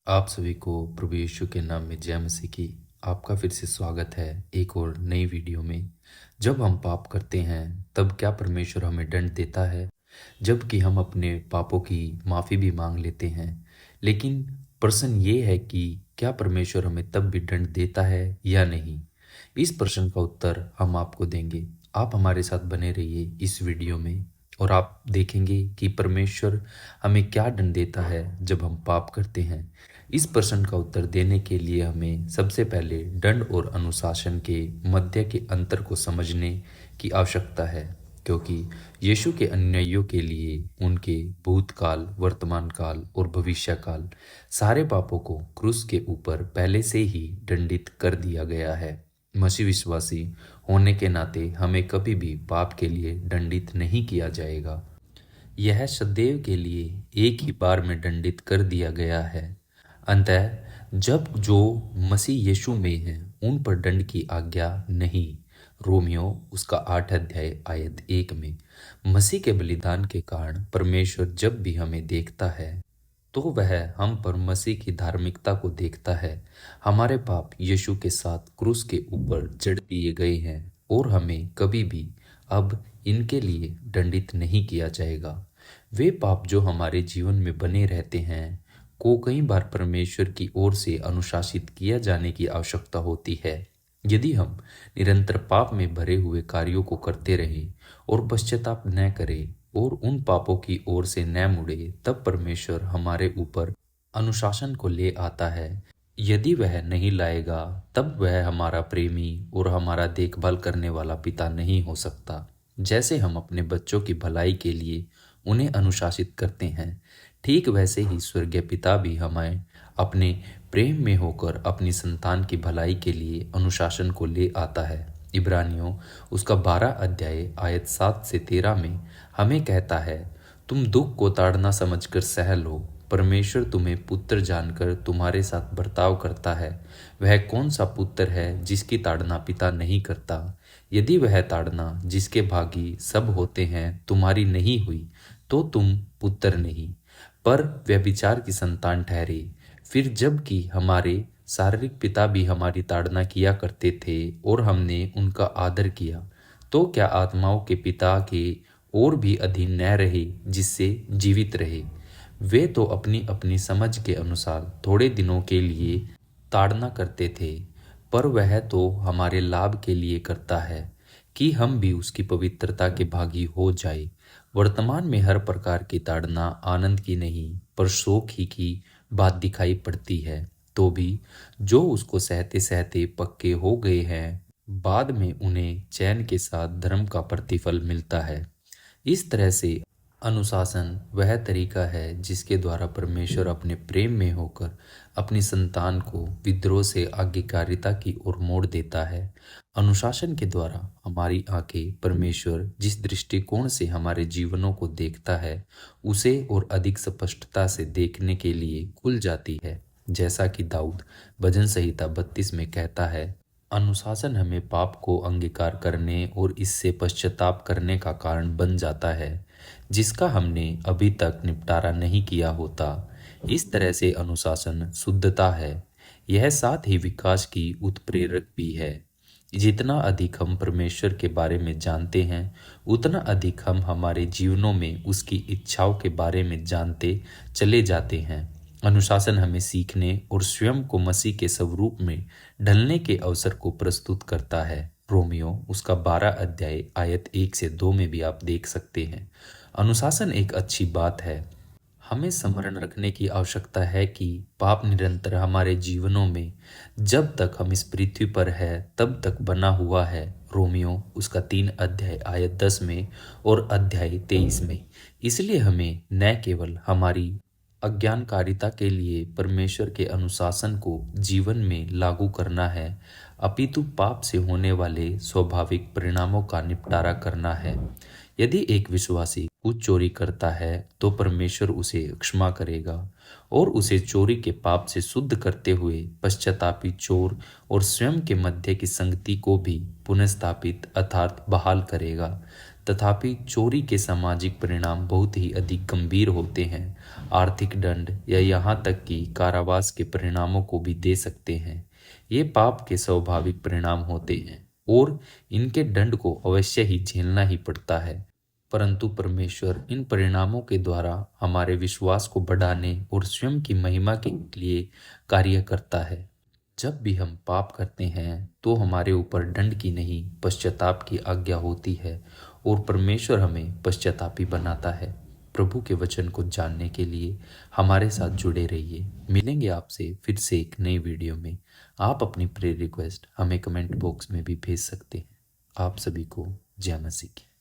आप सभी को प्रभु यीशु के नाम में जय मसीह की। आपका फिर से स्वागत है एक और नई वीडियो में। जब हम पाप करते हैं तब क्या परमेश्वर हमें दंड देता है, जबकि हम अपने पापों की माफ़ी भी मांग लेते हैं। लेकिन प्रश्न ये है कि क्या परमेश्वर हमें तब भी दंड देता है या नहीं। इस प्रश्न का उत्तर हम आपको देंगे। आप हमारे साथ बने रहिए इस वीडियो में और आप देखेंगे कि परमेश्वर हमें क्या दंड देता है जब हम पाप करते हैं। इस प्रश्न का उत्तर देने के लिए हमें सबसे पहले दंड और अनुशासन के मध्य के अंतर को समझने की आवश्यकता है, क्योंकि यीशु के अनुयायियों के लिए उनके भूतकाल, वर्तमान काल और भविष्य काल सारे पापों को क्रूस के ऊपर पहले से ही दंडित कर दिया गया है। मसीह विश्वासी होने के नाते हमें कभी भी पाप के लिए दंडित नहीं किया जाएगा। यह सदैव के लिए एक ही बार में दंडित कर दिया गया है। अतः जब जो मसीह यीशु में हैं उन पर दंड की आज्ञा नहीं। रोमियो उसका 8 अध्याय आयत 1 में मसीह के बलिदान के कारण परमेश्वर जब भी हमें देखता है तो वह हम पर मसीह की धार्मिकता को देखता है। हमारे पाप यीशु के साथ क्रूस के ऊपर जड़ दिए गए हैं और हमें कभी भी अब इनके लिए दंडित नहीं किया जाएगा। वे पाप जो हमारे जीवन में बने रहते हैं को कई बार परमेश्वर की ओर से अनुशासित किया जाने की आवश्यकता होती है। यदि हम निरंतर पाप में भरे हुए कार्यों को करते रहें और पश्चाताप न करें और उन पापों की ओर से न मुड़े, तब परमेश्वर हमारे ऊपर अनुशासन को ले आता है। यदि वह नहीं लाएगा तब वह हमारा प्रेमी और हमारा देखभाल करने वाला पिता नहीं हो सकता। जैसे हम अपने बच्चों की भलाई के लिए उन्हें अनुशासित करते हैं, ठीक वैसे ही स्वर्गीय पिता भी हमें अपने प्रेम में होकर अपनी संतान की भलाई के लिए अनुशासन को ले आता है। इब्रानियों उसका 12 अध्याय आयत 7 से 13 में हमें कहता है, तुम दुख को ताड़ना समझकर सह लो, परमेश्वर तुम्हें पुत्र जानकर तुम्हारे साथ बर्ताव करता है। वह कौन सा पुत्र है जिसकी ताड़ना पिता नहीं करता। यदि वह ताड़ना जिसके भागी सब होते हैं तुम्हारी नहीं हुई तो तुम पुत्र नहीं पर व्यभिचार की संतान ठहरे। फिर जबकि हमारे शारीरिक पिता भी हमारी ताड़ना किया करते थे और हमने उनका आदर किया, तो क्या आत्माओं के पिता के और भी अधीन न रहे जिससे जीवित रहे। वे तो अपनी अपनी समझ के अनुसार थोड़े दिनों के लिए ताड़ना करते थे, पर वह तो हमारे लाभ के लिए करता है कि हम भी उसकी पवित्रता के भागी हो जाए। वर्तमान में हर प्रकार की ताड़ना आनंद की नहीं पर शोक ही की बात दिखाई पड़ती है, तो भी जो उसको सहते सहते पक्के हो गए हैं बाद में उन्हें चैन के साथ धर्म का प्रतिफल मिलता है। इस तरह से अनुशासन वह तरीका है जिसके द्वारा परमेश्वर अपने प्रेम में होकर अपनी संतान को विद्रोह से आज्ञाकारिता की ओर मोड़ देता है। अनुशासन के द्वारा हमारी आंखें परमेश्वर जिस दृष्टिकोण से हमारे जीवनों को देखता है उसे और अधिक स्पष्टता से देखने के लिए खुल जाती है। जैसा कि दाऊद भजन संहिता 32 में कहता है, अनुशासन हमें पाप को अंगीकार करने और इससे पश्चाताप करने का कारण बन जाता है जिसका हमने अभी तक निपटारा नहीं किया होता। इस तरह से अनुशासन शुद्धता है। यह साथ ही विकास की उत्प्रेरक भी है। जितना अधिक हम परमेश्वर के बारे में जानते हैं उतना अधिक हम हमारे जीवनों में उसकी इच्छाओं के बारे में जानते चले जाते हैं। अनुशासन हमें सीखने और स्वयं को मसीह के स्वरूप में ढलने के अवसर को प्रस्तुत करता है। रोमियो उसका 12 अध्याय आयत 1 से 2 में भी आप देख सकते हैं। अनुशासन एक अच्छी बात है। हमें स्मरण रखने की आवश्यकता है कि पाप निरंतर हमारे जीवनों में जब तक हम इस पृथ्वी पर है तब तक बना हुआ है। रोमियो उसका 3 अध्याय आयत 10 में और अध्याय 23 में। इसलिए हमें न केवल हमारी अज्ञानकारिता के लिए परमेश्वर के अनुशासन को जीवन में लागू करना है, अपितु पाप से होने वाले स्वाभाविक परिणामों का निपटारा करना है। यदि एक विश्वासी कुछ चोरी करता है तो परमेश्वर उसे क्षमा करेगा और उसे चोरी के पाप से शुद्ध करते हुए पश्चातापी चोर और स्वयं के मध्य की संगति को भी पुनर्स्थापित अर्थात बहाल करेगा। तथापि चोरी के सामाजिक परिणाम बहुत ही अधिक गंभीर होते हैं, आर्थिक दंड या यहाँ तक कि कारावास के परिणामों को भी दे सकते हैं। ये पाप के स्वाभाविक परिणाम होते हैं और इनके दंड को अवश्य ही झेलना ही पड़ता है। परंतु परमेश्वर इन परिणामों के द्वारा हमारे विश्वास को बढ़ाने और स्वयं की महिमा के लिए कार्य करता है। जब भी हम पाप करते हैं तो हमारे ऊपर दंड की नहीं पश्चाताप की आज्ञा होती है और परमेश्वर हमें पश्चातापी बनाता है। प्रभु के वचन को जानने के लिए हमारे साथ जुड़े रहिए। मिलेंगे आपसे फिर से एक नई वीडियो में। आप अपनी प्रेयर रिक्वेस्ट हमें कमेंट बॉक्स में भी भेज सकते हैं। आप सभी को जय मसीह की।